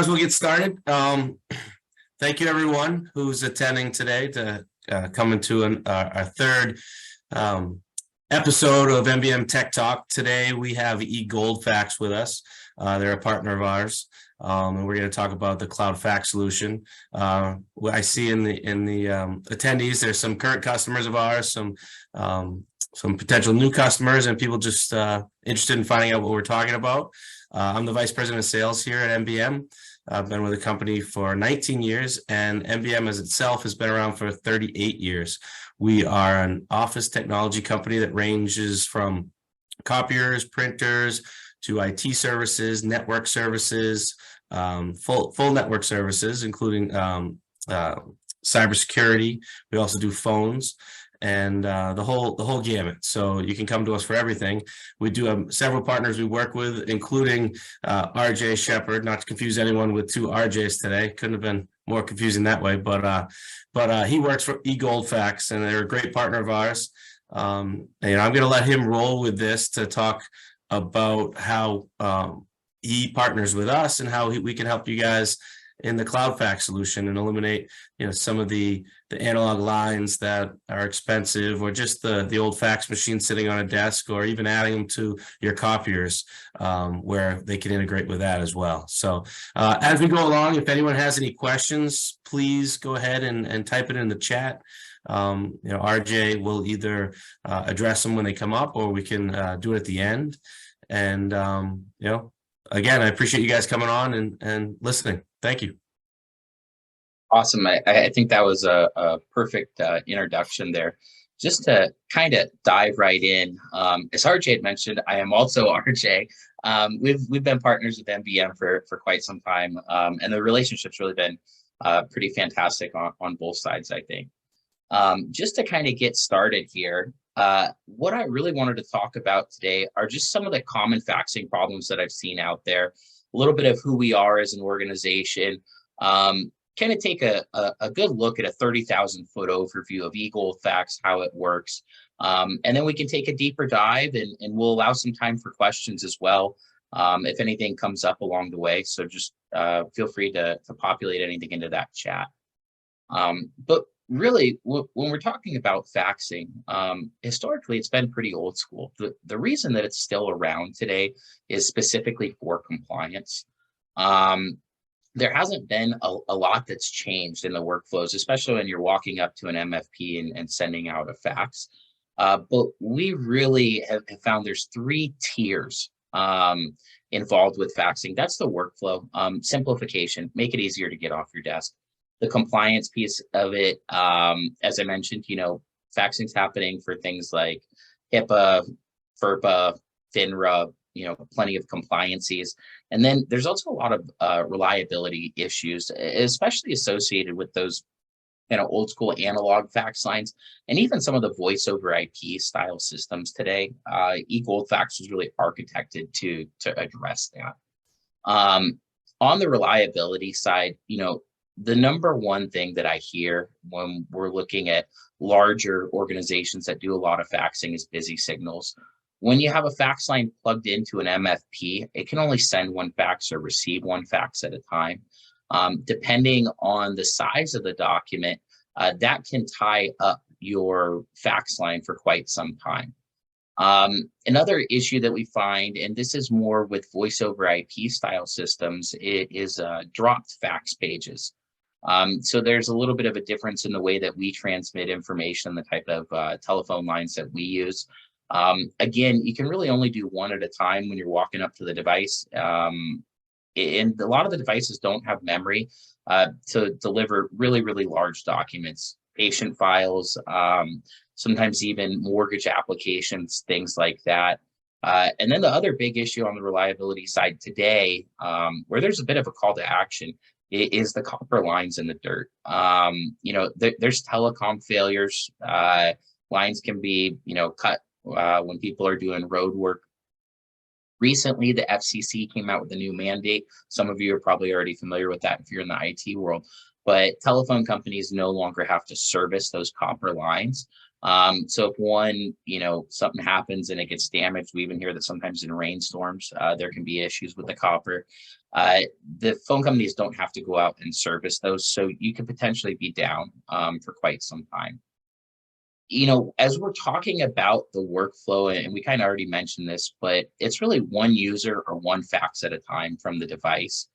as well get started. Thank you everyone who's attending today to come into our third episode of NBM Tech Talk. Today we have Fax with us. They're a partner of ours, and we're going to talk about the Cloud Fax solution. What I see in the attendees, there's some current customers of ours, some potential new customers, and people just interested in finding out what we're talking about. I'm the Vice President of Sales here at NBM. I've been with the company for 19 years, and NBM as itself has been around for 38 years. We are an office technology company that ranges from copiers, printers, to IT services, network services, full network services, including cybersecurity. We also do phones and the whole gamut. So you can come to us for everything. We do have several partners we work with, including RJ Shepard. Not to confuse anyone with two RJs today. Couldn't have been more confusing that way. But he works for Fax, and they're a great partner of ours. And I'm going to let him roll with this to talk about how he partners with us and how we can help you guys in the Cloud Fax solution and eliminate, some of the analog lines that are expensive, or just the old fax machine sitting on a desk, or even adding them to your copiers, where they can integrate with that as well. So as we go along, if anyone has any questions, please go ahead and type it in the chat. RJ will either address them when they come up, or we can do it at the end. And again, I appreciate you guys coming on and listening. Thank you. Awesome. I think that was a perfect introduction there. Just to kind of dive right in, as RJ had mentioned, I am also RJ. We've been partners with NBM for quite some time, and the relationship's really been pretty fantastic on both sides, I think. Just to kind of get started here, what I really wanted to talk about today are just some of the common faxing problems that I've seen out there, a little bit of who we are as an organization, kind of take a good look at a 30,000-foot overview of Fax, how it works, and then we can take a deeper dive, and we'll allow some time for questions as well, if anything comes up along the way. So just feel free to populate anything into that chat. But really, when we're talking about faxing, historically, it's been pretty old school. The reason that it's still around today is specifically for compliance. There hasn't been a lot that's changed in the workflows, especially when you're walking up to an MFP and sending out a fax. But we really have found there's 3 tiers involved with faxing. That's the workflow, simplification, make it easier to get off your desk. The compliance piece of it, as I mentioned, faxing's happening for things like HIPAA, FERPA, FINRA, plenty of compliances. And then there's also a lot of reliability issues, especially associated with those old school analog fax lines, and even some of the voice over IP style systems today. Fax was really architected to address that. On the reliability side, the number one thing that I hear when we're looking at larger organizations that do a lot of faxing is busy signals. When you have a fax line plugged into an MFP, it can only send one fax or receive one fax at a time. Depending on the size of the document, that can tie up your fax line for quite some time. Another issue that we find, and this is more with voice over IP style systems, is dropped fax pages. So there's a little bit of a difference in the way that we transmit information, the type of telephone lines that we use. Again, you can really only do one at a time when you're walking up to the device. And a lot of the devices don't have memory to deliver really, really large documents, patient files, sometimes even mortgage applications, things like that. And then the other big issue on the reliability side today, where there's a bit of a call to action, is the copper lines in the dirt. There's telecom failures. Lines can be, cut when people are doing road work. Recently, the FCC came out with a new mandate. Some of you are probably already familiar with that if you're in the IT world. But telephone companies no longer have to service those copper lines. So if one, something happens and it gets damaged, we even hear that sometimes in rainstorms, there can be issues with the copper. The phone companies don't have to go out and service those, so you could potentially be down for quite some time. As we're talking about the workflow, and we kind of already mentioned this, but it's really one user or one fax at a time from the device.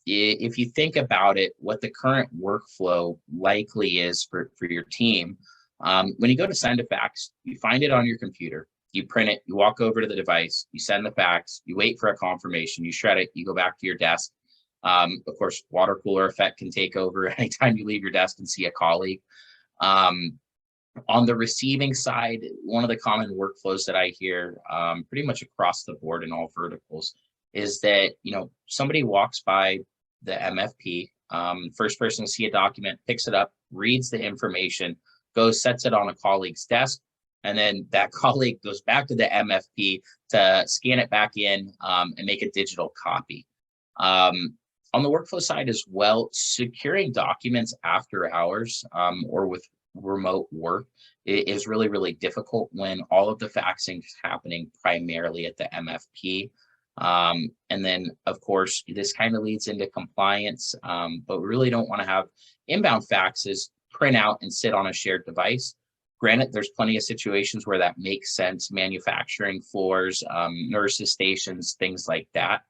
If you think about it, what the current workflow likely is for your team, when you go to send a fax, you find it on your computer, you print it, you walk over to the device, you send the fax, you wait for a confirmation, you shred it, you go back to your desk. Of course, water cooler effect can take over anytime you leave your desk and see a colleague. On the receiving side, one of the common workflows that I hear pretty much across the board in all verticals is that, somebody walks by the MFP, first person to see a document, picks it up, reads the information, goes, sets it on a colleague's desk, and then that colleague goes back to the MFP to scan it back in and make a digital copy. On the workflow side as well, securing documents after hours or with remote work is really, really difficult when all of the faxing is happening primarily at the MFP. And then, of course, this kind of leads into compliance, but we really don't want to have inbound faxes print out and sit on a shared device. Granted, there's plenty of situations where that makes sense, manufacturing floors, nurses' stations, things like that.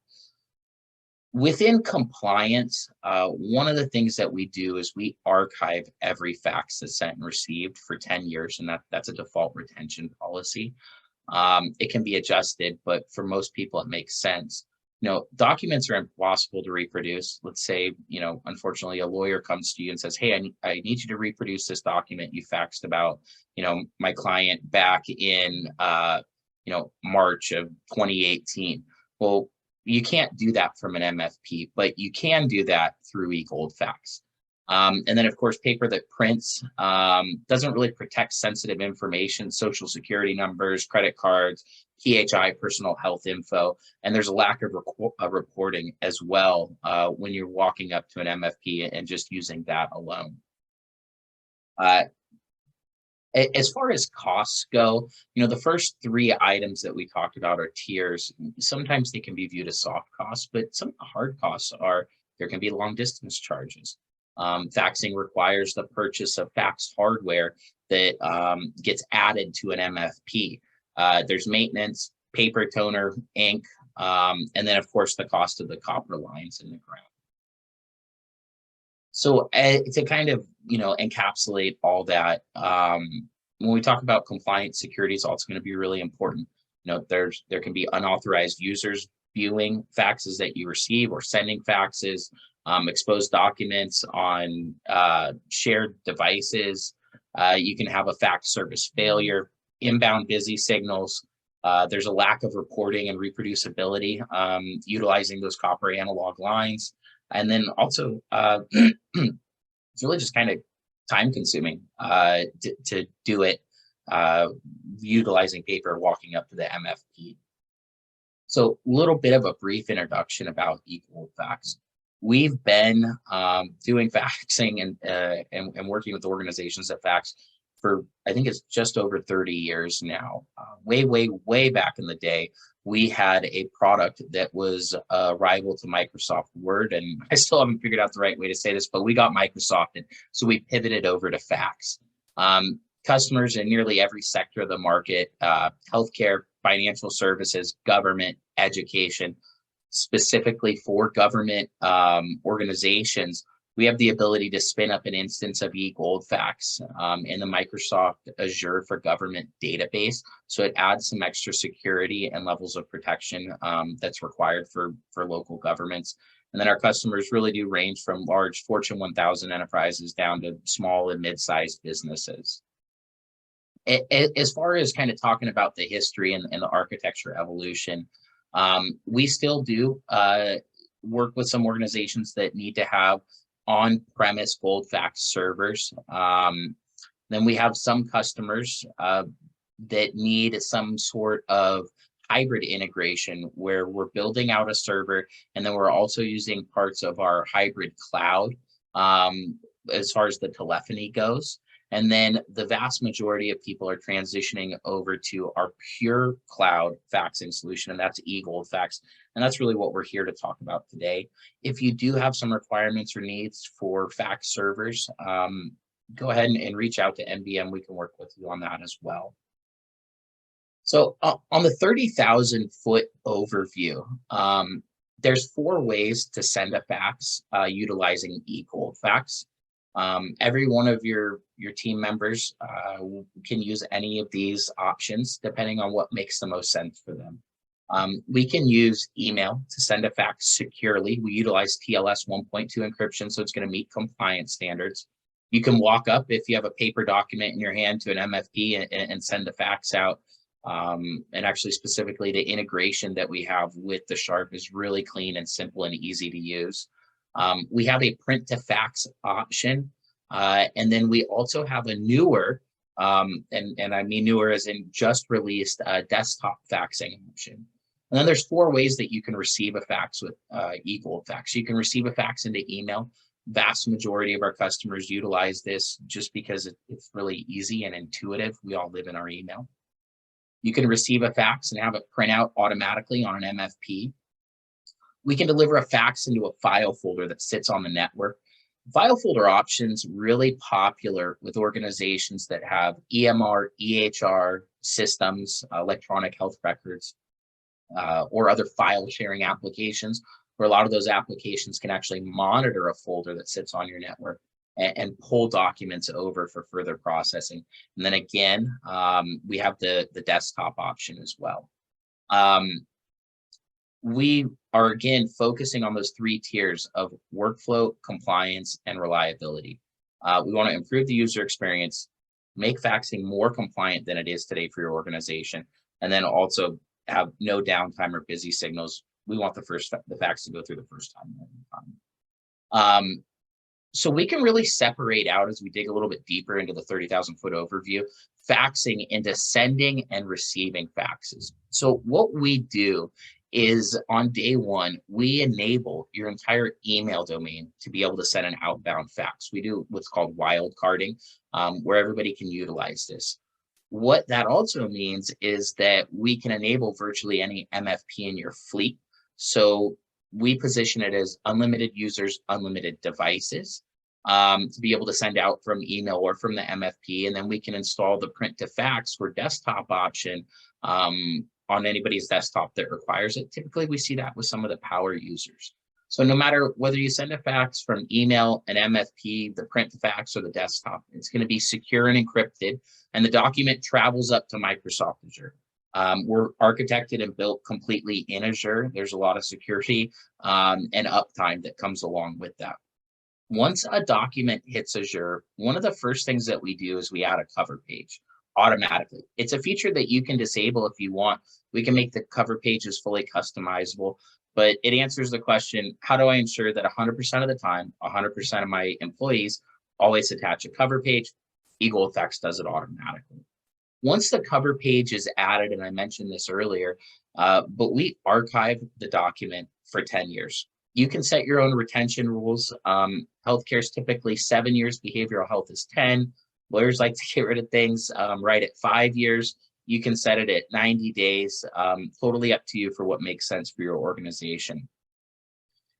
Within compliance, one of the things that we do is we archive every fax that's sent and received for 10 years, and that's a default retention policy. It can be adjusted, but for most people, it makes sense. Documents are impossible to reproduce. Let's say, unfortunately, a lawyer comes to you and says, hey, I need you to reproduce this document you faxed about, my client back in, March of 2018. Well, you can't do that from an MFP, but you can do that through eGoldFax. And then, of course, paper that prints doesn't really protect sensitive information, social security numbers, credit cards, PHI, personal health info, and there's a lack of reporting as well when you're walking up to an MFP and just using that alone. As far as costs go, the first three items that we talked about are tiers. Sometimes they can be viewed as soft costs, but some of the hard costs are there can be long distance charges. Faxing requires the purchase of fax hardware that gets added to an MFP. There's maintenance, paper toner, ink, and then, of course, the cost of the copper lines in the ground. So to kind of, encapsulate all that, when we talk about compliance, security is also going to be really important. There can be unauthorized users viewing faxes that you receive or sending faxes, exposed documents on shared devices. You can have a fax service failure, inbound busy signals. There's a lack of reporting and reproducibility utilizing those copper analog lines. And then also, it's really just kind of time consuming to do it utilizing paper, walking up to the MFP. So a little bit of a brief introduction about eGoldFax. We've been doing faxing and working with organizations that fax for, I think it's just over 30 years now. Way back in the day, we had a product that was a rival to Microsoft Word, and I still haven't figured out the right way to say this, but we got Microsofted, so we pivoted over to fax. Customers in nearly every sector of the market, healthcare, financial services, government, education, specifically for government organizations, we have the ability to spin up an instance of eGoldFax in the Microsoft Azure for Government database. So it adds some extra security and levels of protection that's required for local governments. And then our customers really do range from large Fortune 1000 enterprises down to small and mid-sized businesses. As far as kind of talking about the history and the architecture evolution, we still do work with some organizations that need to have on-premise GoldFax servers. Then we have some customers that need some sort of hybrid integration where we're building out a server and then we're also using parts of our hybrid cloud as far as the telephony goes. And then the vast majority of people are transitioning over to our pure cloud faxing solution, and that's eGoldFax. And that's really what we're here to talk about today. If you do have some requirements or needs for fax servers, go ahead and reach out to NBM. We can work with you on that as well. So on the 30,000 foot overview, there's 4 ways to send a fax utilizing eGoldFax. Every one of your team members can use any of these options depending on what makes the most sense for them. We can use email to send a fax securely. We utilize TLS 1.2 encryption, so it's going to meet compliance standards. You can walk up if you have a paper document in your hand to an MFP and send a fax out. And actually specifically the integration that we have with the Sharp is really clean and simple and easy to use. We have a print to fax option. And then we also have a newer, and I mean newer as in just released desktop faxing option. And then there's 4 ways that you can receive a fax with eGoldFax. You can receive a fax into email. Vast majority of our customers utilize this just because it's really easy and intuitive. We all live in our email. You can receive a fax and have it print out automatically on an MFP. We can deliver a fax into a file folder that sits on the network. File folder options really popular with organizations that have EMR, EHR systems, electronic health records, or other file sharing applications, where a lot of those applications can actually monitor a folder that sits on your network and pull documents over for further processing. And then again, we have the desktop option as well. We are again focusing on those 3 tiers of workflow, compliance, and reliability. We want to improve the user experience, make faxing more compliant than it is today for your organization, and then also have no downtime or busy signals. We want the fax to go through the first time. So we can really separate out, as we dig a little bit deeper into the 30,000 foot overview, faxing into sending and receiving faxes. So what we do is on day 1, we enable your entire email domain to be able to send an outbound fax. We do what's called wildcarding, where everybody can utilize this. What that also means is that we can enable virtually any MFP in your fleet. So we position it as unlimited users, unlimited devices, to be able to send out from email or from the MFP. And then we can install the print to fax or desktop option on anybody's desktop that requires it. Typically, we see that with some of the power users. So no matter whether you send a fax from email, an MFP, the print to fax, or the desktop, it's going to be secure and encrypted, and the document travels up to Microsoft Azure. We're architected and built completely in Azure. There's a lot of security and uptime that comes along with that. Once a document hits Azure, one of the first things that we do is we add a cover page automatically. It's a feature that you can disable if you want. We can make the cover pages fully customizable, but it answers the question, how do I ensure that 100% of the time, 100% of my employees always attach a cover page? eGoldFax does it automatically. Once the cover page is added, and I mentioned this earlier, but we archive the document for 10 years. You can set your own retention rules. Healthcare is typically 7 years, behavioral health is 10. Lawyers like to get rid of things right at 5 years. You can set it at 90 days, totally up to you for what makes sense for your organization.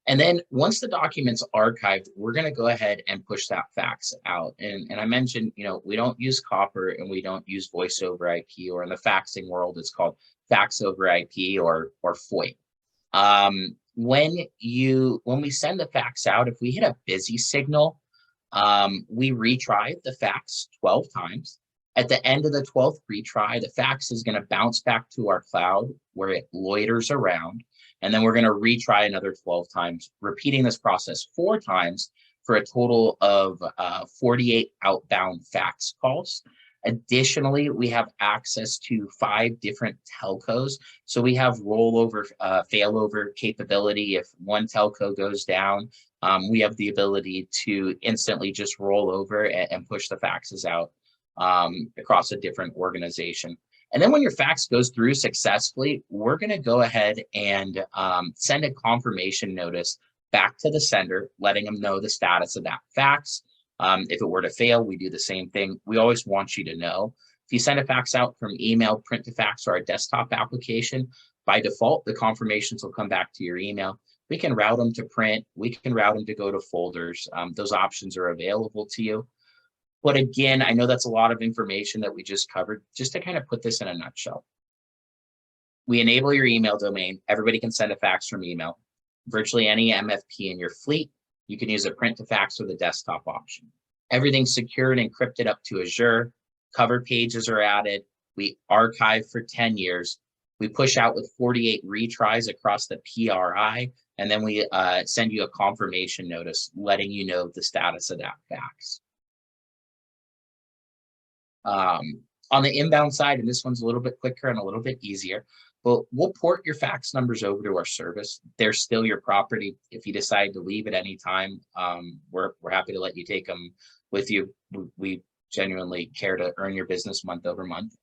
And then once the document's archived, we're going to go ahead and push that fax out. And I mentioned, we don't use copper and we don't use voice over IP, or in the faxing world, it's called fax over IP or FOIP. When we send the fax out, if we hit a busy signal, we retry the fax 12 times. At the end of the 12th retry, the fax is going to bounce back to our cloud where it loiters around. And then we're going to retry another 12 times, repeating this process 4 times for a total of 48 outbound fax calls. Additionally, we have access to 5 different telcos. So we have rollover, failover capability. If one telco goes down, we have the ability to instantly just roll over and push the faxes out across a different organization. And then when your fax goes through successfully, we're going to go ahead and send a confirmation notice back to the sender, letting them know the status of that fax. If it were to fail, we do the same thing. We always want you to know. If you send a fax out from email, print to fax, or our desktop application, by default, the confirmations will come back to your email. We can route them to print. We can route them to go to folders. Those options are available to you. But again, I know that's a lot of information that we just covered. Just to kind of put this in a nutshell, we enable your email domain. Everybody can send a fax from email. Virtually any MFP in your fleet, you can use a print to fax or the desktop option. Everything's secured and encrypted up to Azure. Cover pages are added. We archive for 10 years. We push out with 48 retries across the PRI, and then we send you a confirmation notice letting you know the status of that fax. On the inbound side, and this one's a little bit quicker and a little bit easier, but we'll port your fax numbers over to our service. They're still your property. If you decide to leave at any time, we're happy to let you take them with you. We genuinely care to earn your business month over month.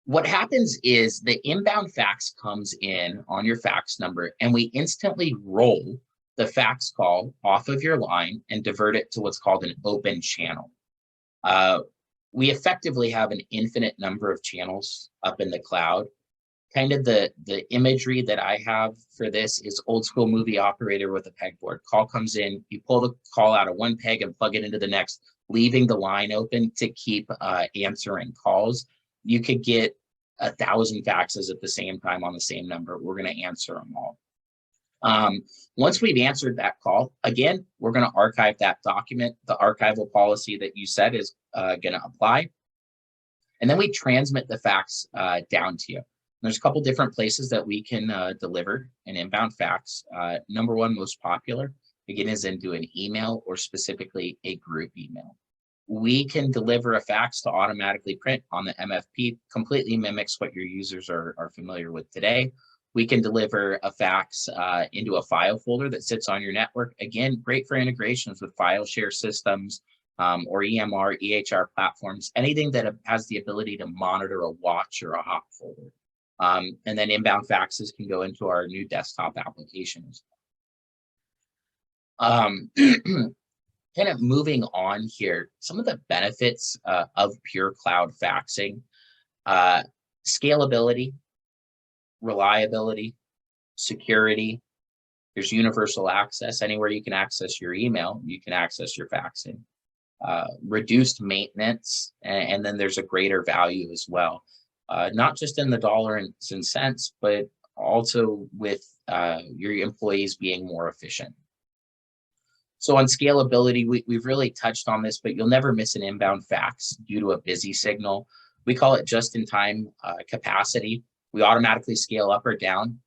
What happens is the inbound fax comes in on your fax number, and we instantly roll the fax call off of your line and divert it to what's called an open channel. We effectively have an infinite number of channels up in the cloud. Kind of the imagery that I have for this is old school movie operator with a pegboard. Call comes in, you pull the call out of one peg and plug it into the next, leaving the line open to keep answering calls. You could get 1,000 faxes at the same time on the same number. We're going to answer them all. Once we've answered that call, again, we're going to archive that document. The archival policy that you said is going to apply. And then we transmit the fax down to you. There's a couple different places that we can deliver an inbound fax. Number one, most popular, again, is into an email or specifically a group email. We can deliver a fax to automatically print on the MFP, completely mimics what your users are familiar with today. We can deliver a fax into a file folder that sits on your network. Again, great for integrations with file share systems or EMR, EHR platforms, anything that has the ability to monitor a watch or a hot folder. And then inbound faxes can go into our new desktop applications. Kind of moving on here, some of the benefits of pure cloud faxing: scalability, reliability, security. There's universal access. Anywhere you can access your email, you can access your faxing. Reduced maintenance, and then there's a greater value as well. Not just in the dollars and cents, but also with your employees being more efficient. So on scalability, we've really touched on this, but you'll never miss an inbound fax due to a busy signal. We call it just-in-time capacity. We automatically scale up or down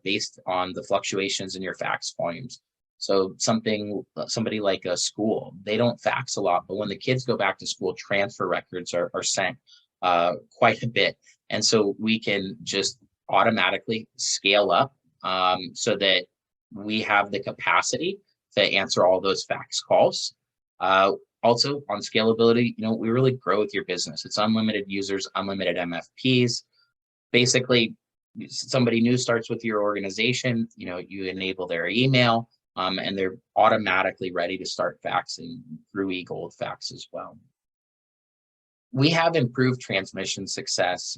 based on the fluctuations in your fax volumes. So somebody like a school, they don't fax a lot, but when the kids go back to school, transfer records are sent quite a bit. And so we can just automatically scale up so that we have the capacity to answer all those fax calls. Also on scalability, we really grow with your business. It's unlimited users, unlimited MFPs. Basically, somebody new starts with your organization, you enable their email, and they're automatically ready to start faxing through eGold Fax as well. We have improved transmission success.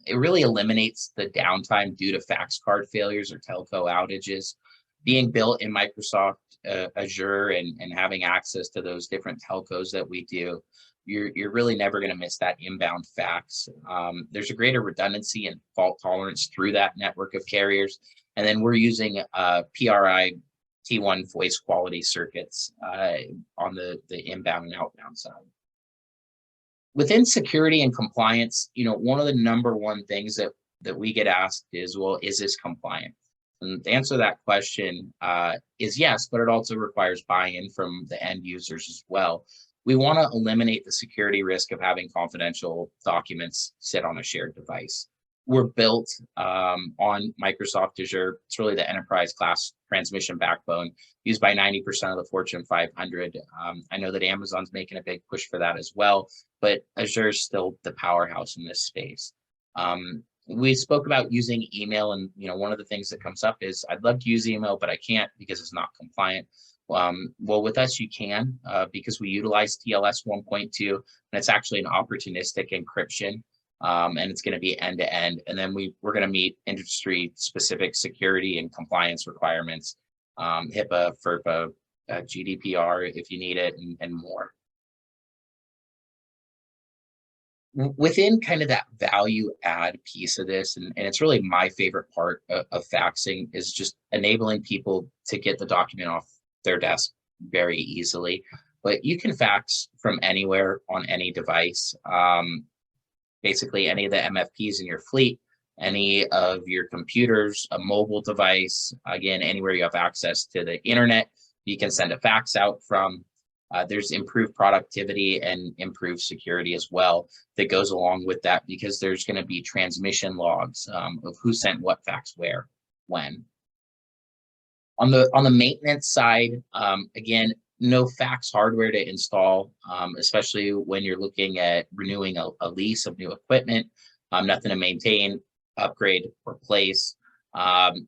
It really eliminates the downtime due to fax card failures or telco outages. Being built in Microsoft Azure and having access to those different telcos that we do, you're really never going to miss that inbound fax. There's a greater redundancy and fault tolerance through that network of carriers. And then we're using PRI T1 voice quality circuits on the inbound and outbound side. Within security and compliance, one of the number one things that we get asked is, well, is this compliant? And the answer to that question is yes, but it also requires buy-in from the end users as well. We want to eliminate the security risk of having confidential documents sit on a shared device. We're built on Microsoft Azure. It's really the enterprise class transmission backbone used by 90% of the Fortune 500. I know that Amazon's making a big push for that as well, but Azure is still the powerhouse in this space. We spoke about using email, and one of the things that comes up is I'd love to use email, but I can't because it's not compliant. Well, with us, you can, because we utilize TLS 1.2, and it's actually an opportunistic encryption, and it's going to be end to end. And then we're going to meet industry specific security and compliance requirements, HIPAA, FERPA, GDPR if you need it, and more. Within kind of that value add piece of this, and it's really my favorite part of faxing, is just enabling people to get the document off their desk very easily. But you can fax from anywhere on any device. Basically any of the MFPs in your fleet, any of your computers, a mobile device, again, anywhere you have access to the internet, you can send a fax out from. There's improved productivity and improved security as well that goes along with that, because there's going to be transmission logs of who sent what fax where, when. On the maintenance side, again, no fax hardware to install, especially when you're looking at renewing a lease of new equipment. Nothing to maintain, upgrade, replace.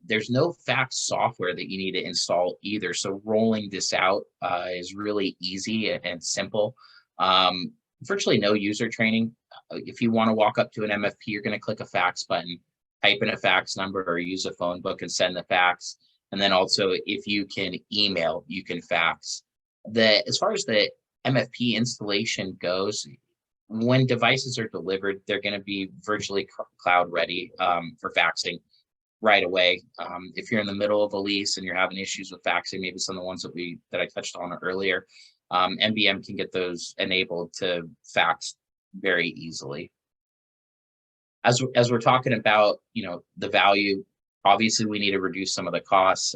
There's no fax software that you need to install either. So rolling this out is really easy and simple. Virtually no user training. If you want to walk up to an MFP, you're going to click a fax button, type in a fax number, or use a phone book and send the fax. And then also, if you can email, you can fax. As far as the MFP installation goes, when devices are delivered, they're going to be virtually cloud ready for faxing right away. If you're in the middle of a lease and you're having issues with faxing, maybe some of the ones that I touched on earlier, NBM can get those enabled to fax very easily. As we're talking about, the value, obviously we need to reduce some of the costs.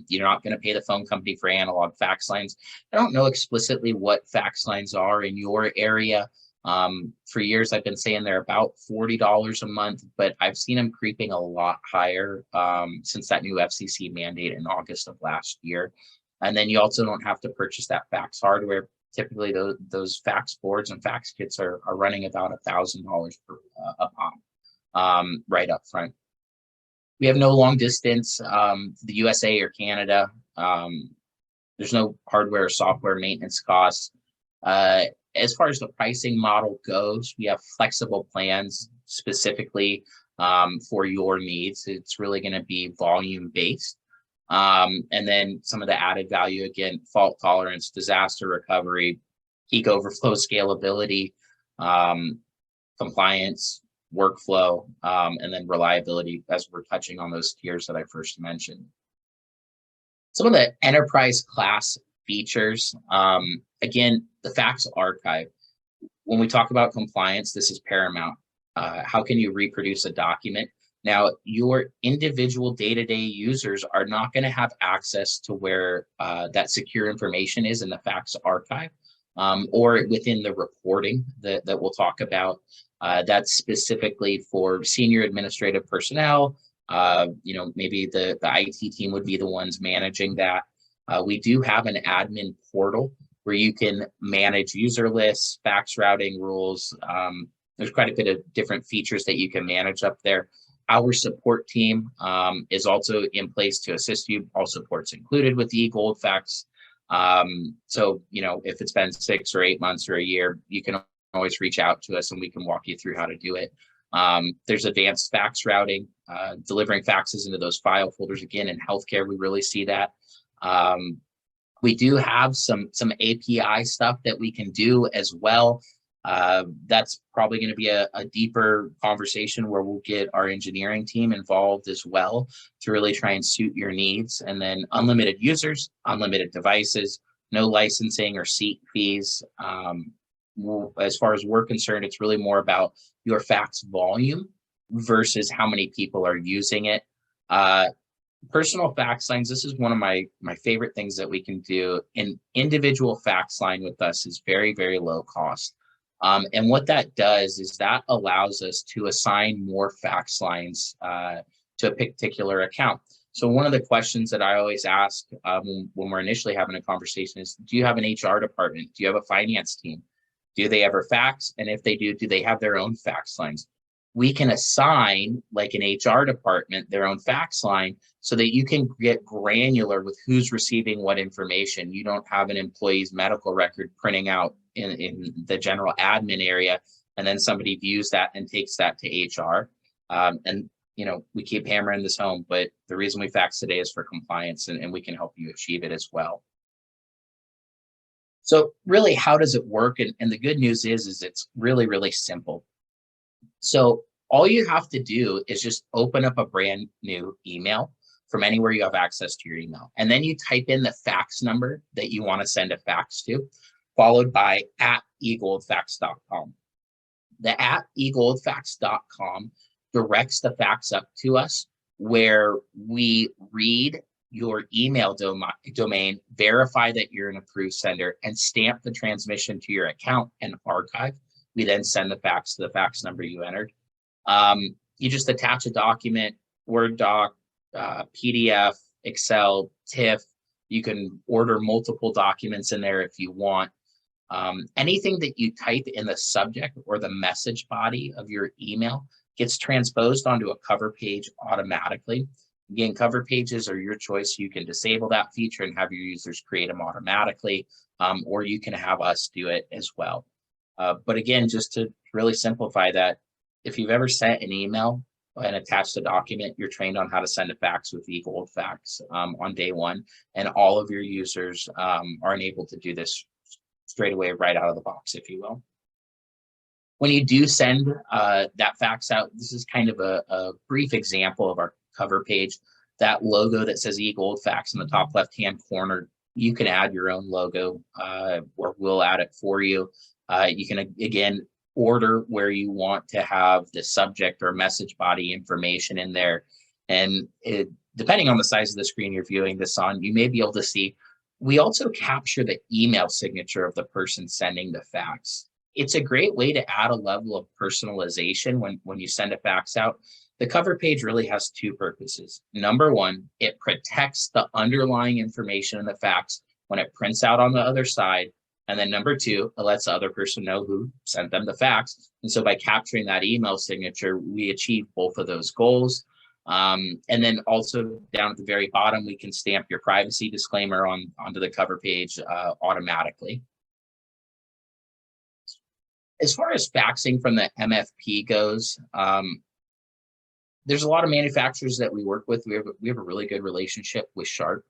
You're not going to pay the phone company for analog fax lines. I don't know explicitly what fax lines are in your area. For years, I've been saying they're about $40 a month, but I've seen them creeping a lot higher since that new FCC mandate in August of last year. And then you also don't have to purchase that fax hardware. Typically, those fax boards and fax kits are running about $1,000 a pop right up front. We have no long distance, the USA or Canada. There's no hardware or software maintenance costs. As far as the pricing model goes, we have flexible plans specifically for your needs. It's really going to be volume based. And then some of the added value, again, fault tolerance, disaster recovery, peak overflow scalability, compliance, workflow, and then reliability, as we're touching on those tiers that I first mentioned. Some of the enterprise class features, again, the fax archive. When we talk about compliance, this is paramount. How can you reproduce a document? Now, your individual day-to-day users are not going to have access to where that secure information is in the fax archive, or within the reporting that we'll talk about. That's specifically for senior administrative personnel. Maybe the IT team would be the ones managing that. We do have an admin portal where you can manage user lists, fax routing rules. There's quite a bit of different features that you can manage up there. Our support team is also in place to assist you. All support's included with the eGold Fax. So, if it's been 6 or 8 months or a year, you can always reach out to us and we can walk you through how to do it. There's advanced fax routing, delivering faxes into those file folders. Again, in healthcare, we really see that. We do have some API stuff that we can do as well. That's probably going to be a deeper conversation where we'll get our engineering team involved as well to really try and suit your needs. And then unlimited users, unlimited devices, no licensing or seat fees. As far as we're concerned, it's really more about your fax volume versus how many people are using it. Personal fax lines, this is one of my favorite things that we can do. An individual fax line with us is very, very low cost. And what that does is that allows us to assign more fax lines to a particular account. So one of the questions that I always ask when we're initially having a conversation is, do you have an HR department? Do you have a finance team? Do they ever fax? And if they do they have their own fax lines? we can assign, like an HR department, their own fax line so that you can get granular with who's receiving what information. You don't have an employee's medical record printing out in the general admin area, and then somebody views that and takes that to HR. And we keep hammering this home, but the reason we fax today is for compliance, and we can help you achieve it as well. So really, how does it work? And the good news is it's really, really simple. So all you have to do is just open up a brand new email from anywhere you have access to your email. And then you type in the fax number that you want to send a fax to, followed by @egoldfax.com. The @egoldfax.com directs the fax up to us, where we read your email domain, verify that you're an approved sender, and stamp the transmission to your account and archive. We then send the fax to the fax number you entered. You just attach a document, Word doc, PDF, Excel, TIFF. You can order multiple documents in there if you want. Anything that you type in the subject or the message body of your email gets transposed onto a cover page automatically. Again, cover pages are your choice. You can disable that feature and have your users create them automatically, or you can have us do it as well. But again, just to really simplify that, if you've ever sent an email and attached a document, you're trained on how to send a fax with eGoldFax on day one, and all of your users are enabled to do this straight away, right out of the box, if you will. When you do send that fax out, this is kind of a brief example of our cover page. That logo that says eGoldFax in the top left-hand corner, you can add your own logo, or we'll add it for you. You can, again, order where you want to have the subject or message body information in there. And depending on the size of the screen you're viewing this on, you may be able to see, we also capture the email signature of the person sending the fax. It's a great way to add a level of personalization when you send a fax out. The cover page really has two purposes. Number one, it protects the underlying information in the fax when it prints out on the other side. And then number two, it lets the other person know who sent them the fax. And so by capturing that email signature, we achieve both of those goals. And then also down at the very bottom, we can stamp your privacy disclaimer onto the cover page automatically. As far as faxing from the MFP goes, there's a lot of manufacturers that we work with. We have a really good relationship with Sharp.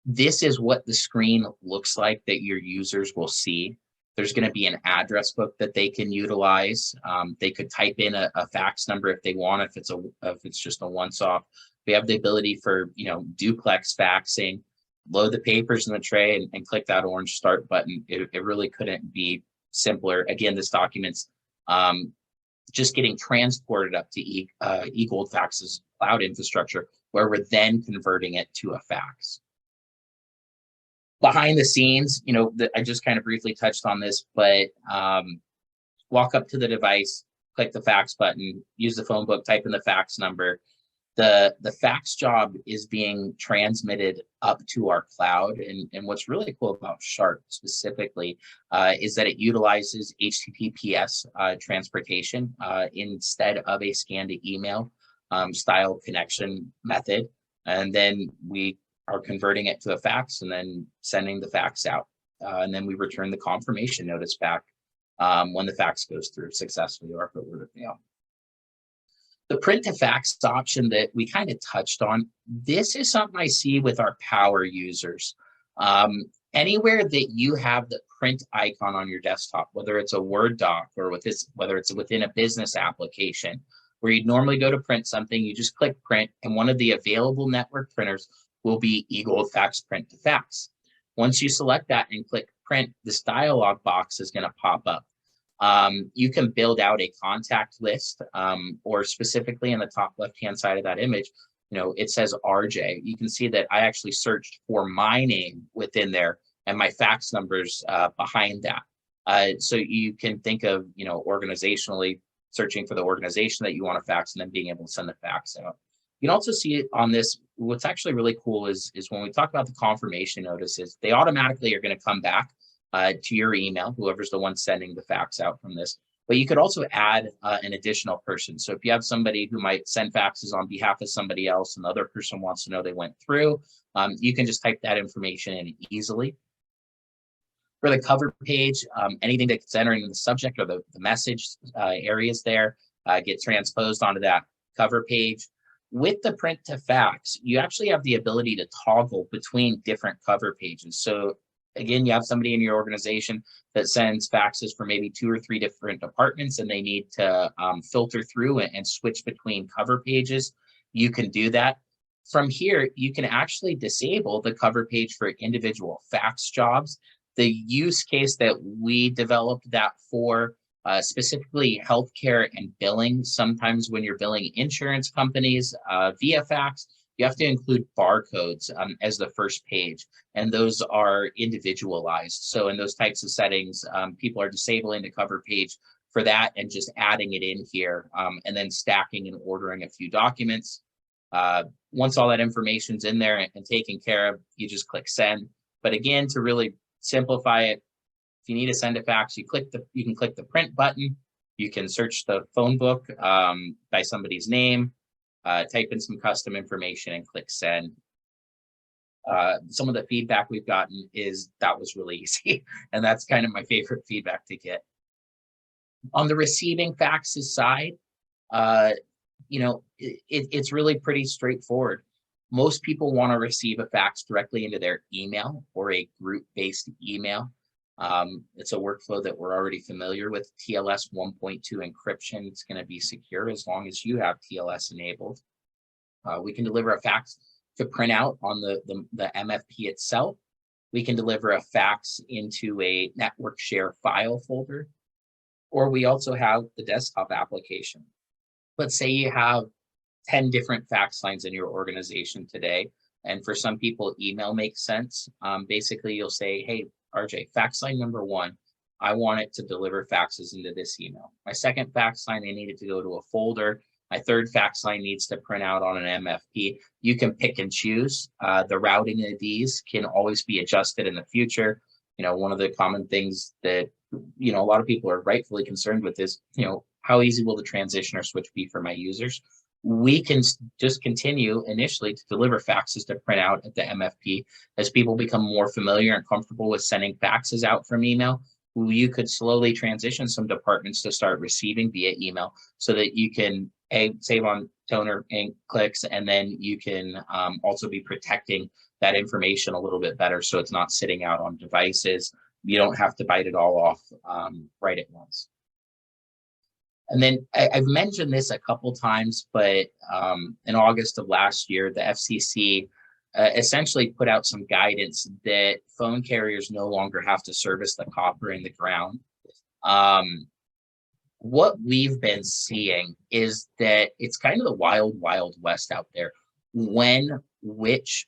This is what the screen looks like that your users will see. There's going to be an address book that they can utilize. They could type in a fax number if they want, if it's just a once-off. We have the ability for duplex faxing. Load the papers in the tray and click that orange start button. It really couldn't be simpler. Again, this document's just getting transported up to eGoldFax's cloud infrastructure, where we're then converting it to a fax. Behind the scenes, I just kind of briefly touched on this, but walk up to the device, click the fax button, use the phone book, type in the fax number. The fax job is being transmitted up to our cloud. And what's really cool about Sharp specifically is that it utilizes HTTPS transportation instead of a scan to email style connection method. And then we are converting it to a fax and then sending the fax out. And then we return the confirmation notice back when the fax goes through successfully, or if it were to fail. The print to fax option that we kind of touched on, this is something I see with our power users. Anywhere that you have the print icon on your desktop, whether it's a Word doc or whether it's within a business application, where you'd normally go to print something, you just click print, and one of the available network printers will be eGoldFax print to fax. Once you select that and click print, this dialog box is going to pop up. You can build out a contact list, or specifically in the top left-hand side of that image, it says RJ. You can see that I actually searched for my name within there and my fax numbers behind that. So you can think of, organizationally searching for the organization that you want to fax and then being able to send the fax out. You can also see it on this. What's actually really cool is when we talk about the confirmation notices, they automatically are going to come back to your email, whoever's the one sending the fax out from this. but you could also add an additional person. So if you have somebody who might send faxes on behalf of somebody else and the other person wants to know they went through, you can just type that information in easily. For the cover page, anything that's entering in the subject or the message areas there get transposed onto that cover page. With the print to fax, you actually have the ability to toggle between different cover pages. So again, you have somebody in your organization that sends faxes for maybe 2 or 3 different departments and they need to filter through and switch between cover pages. You can do that. From here, you can actually disable the cover page for individual fax jobs. The use case that we developed that for, specifically healthcare and billing. Sometimes when you're billing insurance companies via fax, you have to include barcodes as the first page, and those are individualized. So in those types of settings, people are disabling the cover page for that and just adding it in here, and then stacking and ordering a few documents. Once all that information's in there and taken care of, you just click send. But again, to really simplify it, if you need to send a fax, you can click the print button. You can search the phone book by somebody's name, type in some custom information and click send. Some of the feedback we've gotten is that was really easy, and that's kind of my favorite feedback to get. On the receiving faxes side, it's really pretty straightforward. Most people want to receive a fax directly into their email or a group-based email. It's a workflow that we're already familiar with. TLS 1.2 encryption. It's going to be secure as long as you have TLS enabled. We can deliver a fax to print out on the MFP itself. We can deliver a fax into a network share file folder, or we also have the desktop application. Let's say you have 10 different fax lines in your organization today. And for some people, email makes sense. Basically, you'll say, hey, RJ, fax line number 1, I want it to deliver faxes into this email. My second fax line, I need it to go to a folder. My third fax line needs to print out on an MFP. You can pick and choose. The routing of these can always be adjusted in the future. One of the common things that, a lot of people are rightfully concerned with is, how easy will the transition or switch be for my users? We can just continue initially to deliver faxes to print out at the MFP. As people become more familiar and comfortable with sending faxes out from email, you could slowly transition some departments to start receiving via email so that you can save on toner ink clicks, and then you can also be protecting that information a little bit better so it's not sitting out on devices. You don't have to bite it all off right at once. And then I've mentioned this a couple times, but in August of last year, the FCC essentially put out some guidance that phone carriers no longer have to service the copper in the ground. What we've been seeing is that it's kind of the wild, wild west out there when which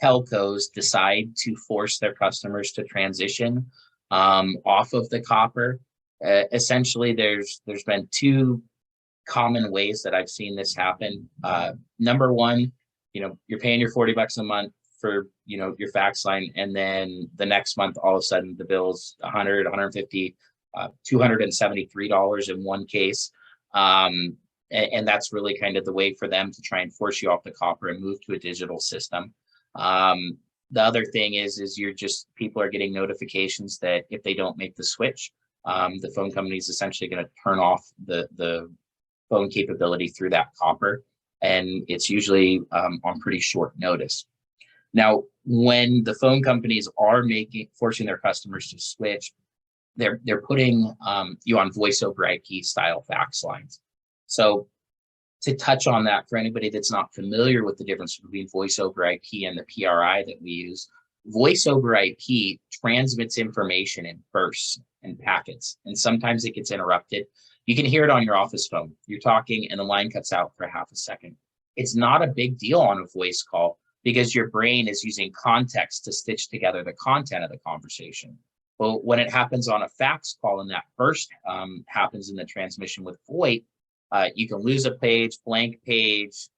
telcos decide to force their customers to transition off of the copper. Essentially, there's been 2 common ways that I've seen this happen. Number one, you're paying your $40 a month for your fax line, and then the next month, all of a sudden, the bill's $100, $150, $273 in one case. And that's really kind of the way for them to try and force you off the copper and move to a digital system. The other thing is people are getting notifications that if they don't make the switch, the phone company is essentially going to turn off the phone capability through that copper, and it's usually on pretty short notice. Now, when the phone companies are forcing their customers to switch, they're putting you on voice over IP style fax lines. So to touch on that, for anybody that's not familiar with the difference between voice over IP and the PRI that we use, voice over IP transmits information in bursts and packets, and sometimes it gets interrupted. You can hear it on your office phone. You're talking and the line cuts out for half a second. It's not a big deal on a voice call because your brain is using context to stitch together the content of the conversation. But when it happens on a fax call and that burst happens in the transmission with VoIP, you can lose a page, blank page,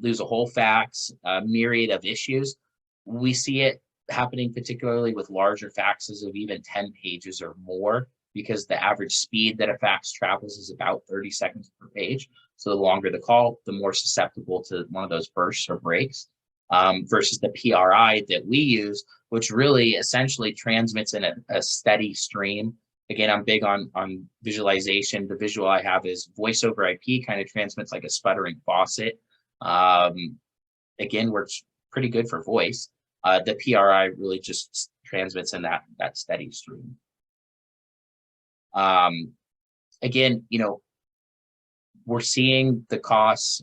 lose a whole fax, a myriad of issues. We see it happening particularly with larger faxes of even 10 pages or more. because the average speed that a fax travels is about 30 seconds per page. So the longer the call, the more susceptible to one of those bursts or breaks, versus the PRI that we use, which really essentially transmits in a steady stream. Again, I'm big on visualization. The visual I have is voice over IP kind of transmits like a sputtering faucet. Again, works pretty good for voice. The PRI really just transmits in that steady stream. Again, we're seeing the costs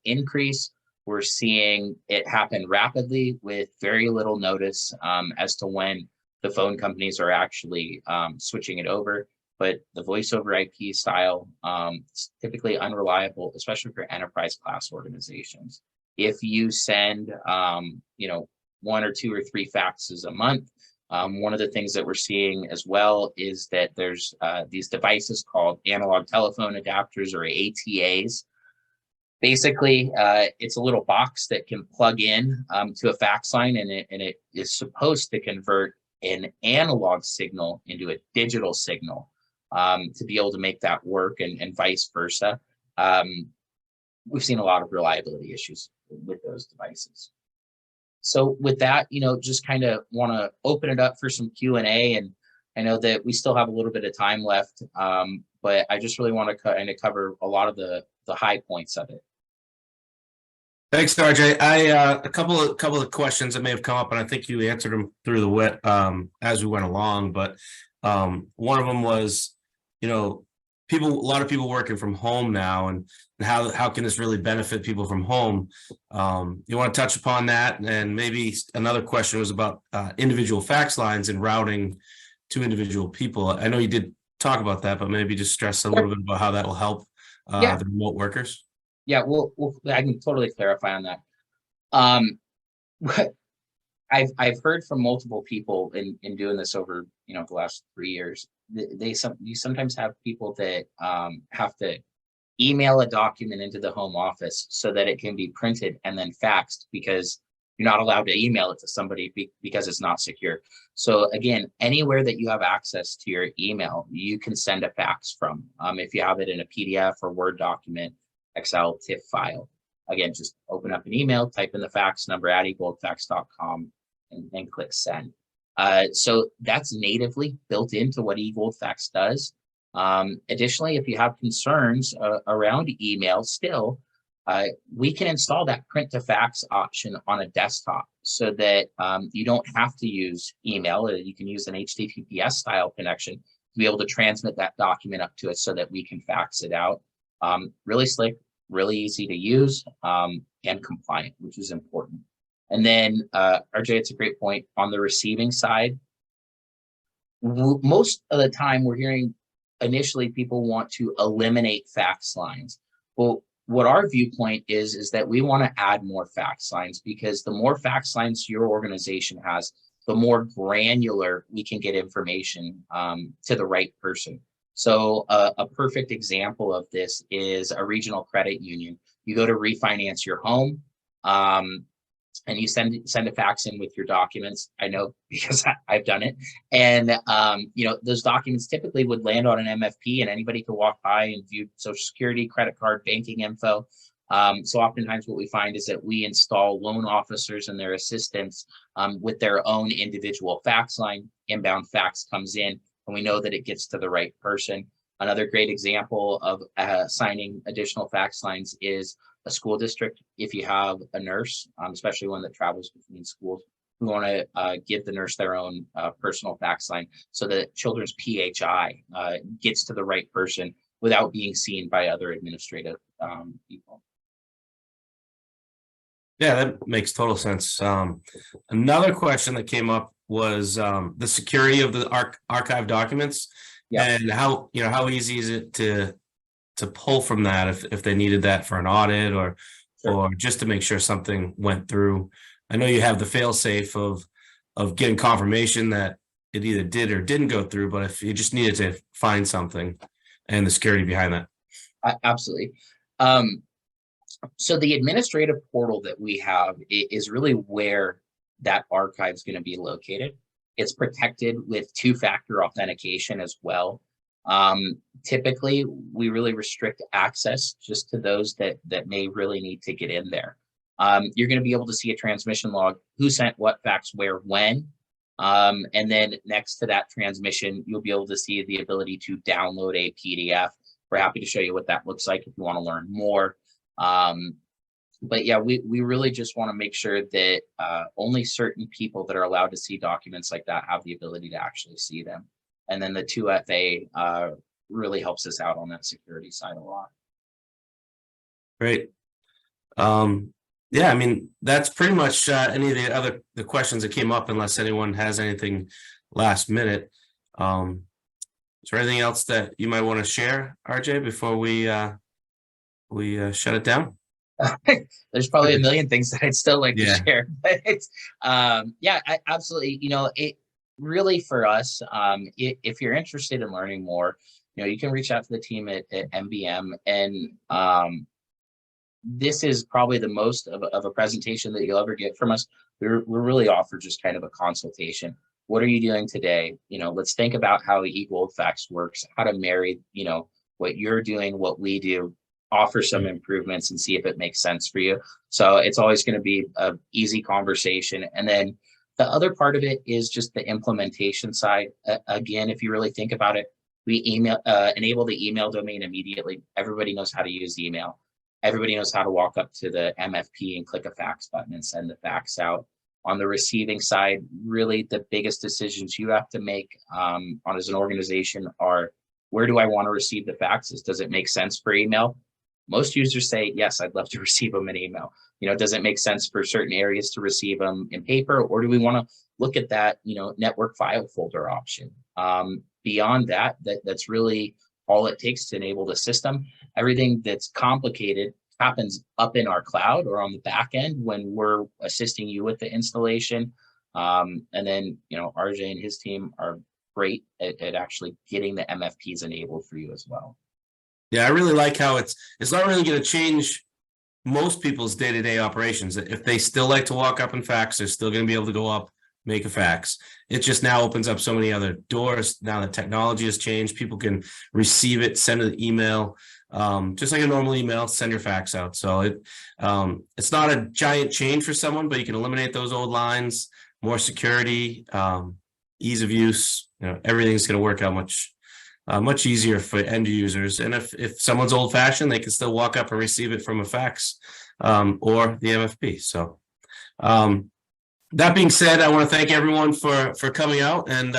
increase. We're seeing it happen rapidly with very little notice as to when the phone companies are actually switching it over. But the voice over IP style is typically unreliable, especially for enterprise class organizations. If you send, 1 or 2 or 3 faxes a month, one of the things that we're seeing as well is that there's these devices called analog telephone adapters, or ATAs. Basically, it's a little box that can plug in to a fax line, and it is supposed to convert an analog signal into a digital signal to be able to make that work, and vice versa. We've seen a lot of reliability issues with those devices. So with that, just kind of want to open it up for some Q&A, and I know that we still have a little bit of time left, but I just really want to kind of cover a lot of the high points of it. Thanks, RJ. A couple of questions that may have come up, and I think you answered them through the wet as we went along. But one of them was, a lot of people working from home now, and how can this really benefit people from home? You want to touch upon that? And maybe another question was about individual fax lines and routing to individual people. I know you did talk about that, but maybe just stress a little bit about how that will help the remote workers. Yeah, well, I can totally clarify on that. I've heard from multiple people in doing this over the last 3 years. You sometimes have people that have to email a document into the home office so that it can be printed and then faxed, because you're not allowed to email it to somebody because it's not secure. So again, anywhere that you have access to your email, you can send a fax from. If you have it in a PDF or Word document, Excel, TIFF file. Again, just open up an email, type in the fax number at egoldfax.com, and click send. So that's natively built into what eGoldFax does. Additionally, if you have concerns around email still, we can install that print to fax option on a desktop so that you don't have to use email. You can use an HTTPS style connection to be able to transmit that document up to us so that we can fax it out. Really slick, really easy to use, and compliant, which is important. And then, RJ, it's a great point on the receiving side. Most of the time we're hearing initially people want to eliminate fax lines. Well, what our viewpoint is that we want to add more fax lines, because the more fax lines your organization has, the more granular we can get information to the right person. So a perfect example of this is a regional credit union. You go to refinance your home, and you send a fax in with your documents. I know because I've done it. And those documents typically would land on an MFP, and anybody could walk by and view Social Security, credit card, banking info. So oftentimes what we find is that we install loan officers and their assistants with their own individual fax line. Inbound fax comes in, and we know that it gets to the right person. Another great example of assigning additional fax lines is a school district. If you have a nurse, especially one that travels between schools, we want to give the nurse their own personal fax line so that children's PHI gets to the right person without being seen by other administrative people. Yeah, that makes total sense. Another question that came up was the security of the archive documents, and how easy is it to pull from that if they needed that for an audit or just to make sure something went through. I know you have the fail safe of getting confirmation that it either did or didn't go through, but if you just needed to find something, and the security behind that. Absolutely. So the administrative portal that we have is really where that archive is going to be located. It's protected with 2-factor authentication as well. Typically, we really restrict access just to those that may really need to get in there. You're going to be able to see a transmission log, who sent what fax, where, when. And then next to that transmission, you'll be able to see the ability to download a PDF. We're happy to show you what that looks like if you want to learn more. But yeah, we really just want to make sure that only certain people that are allowed to see documents like that have the ability to actually see them. And then the 2FA really helps us out on that security side a lot. Great. Yeah, I mean, that's pretty much any of the questions that came up, unless anyone has anything last minute. Is there anything else that you might want to share, RJ, before we shut it down? There's probably a million things that I'd still like to Yeah. share, but it's yeah, absolutely. You know, it really for us, if you're interested in learning more, you know, you can reach out to the team at NBM, and this is probably the most of a presentation that you'll ever get from us. We're really offer just kind of a consultation. What are you doing today? You know, let's think about how e-gold fax works, how to marry, you know, what you're doing, what we do, offer some improvements and see if it makes sense for you. So it's always going to be an easy conversation. And then the other part of it is just the implementation side. Again, if you really think about it, we enable the email domain immediately. Everybody knows how to use email. Everybody knows how to walk up to the MFP and click a fax button and send the fax out. On the receiving side, really the biggest decisions you have to make as an organization are, where do I want to receive the faxes? Does it make sense for email? Most users say, yes, I'd love to receive them in email. You know, does it make sense for certain areas to receive them in paper, or do we want to look at that, you know, network file folder option? Beyond that, that's really all it takes to enable the system. Everything that's complicated happens up in our cloud or on the back end when we're assisting you with the installation. And then, you know, RJ and his team are great at actually getting the MFPs enabled for you as well. Yeah, I really like how it's not really going to change most people's day-to-day operations. If they still like to walk up and fax, they're still going to be able to go up, make a fax. It just now opens up so many other doors. Now that technology has changed, people can receive it, send an email, just like a normal email, send your fax out. So it's not a giant change for someone, but you can eliminate those old lines, more security, ease of use. You know, everything's going to work out much easier for end users. And if someone's old fashioned, they can still walk up and receive it from a fax or the MFP. So that being said, I want to thank everyone for coming out and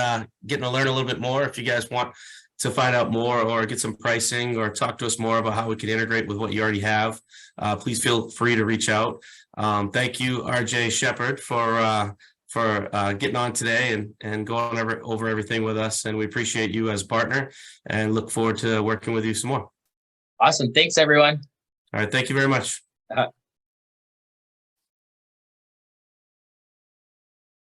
getting to learn a little bit more. If you guys want to find out more or get some pricing or talk to us more about how we can integrate with what you already have, please feel free to reach out. Thank you, RJ Shepard, for getting on today and going over everything with us. And we appreciate you as a partner and look forward to working with you some more. Awesome. Thanks, everyone. All right. Thank you very much.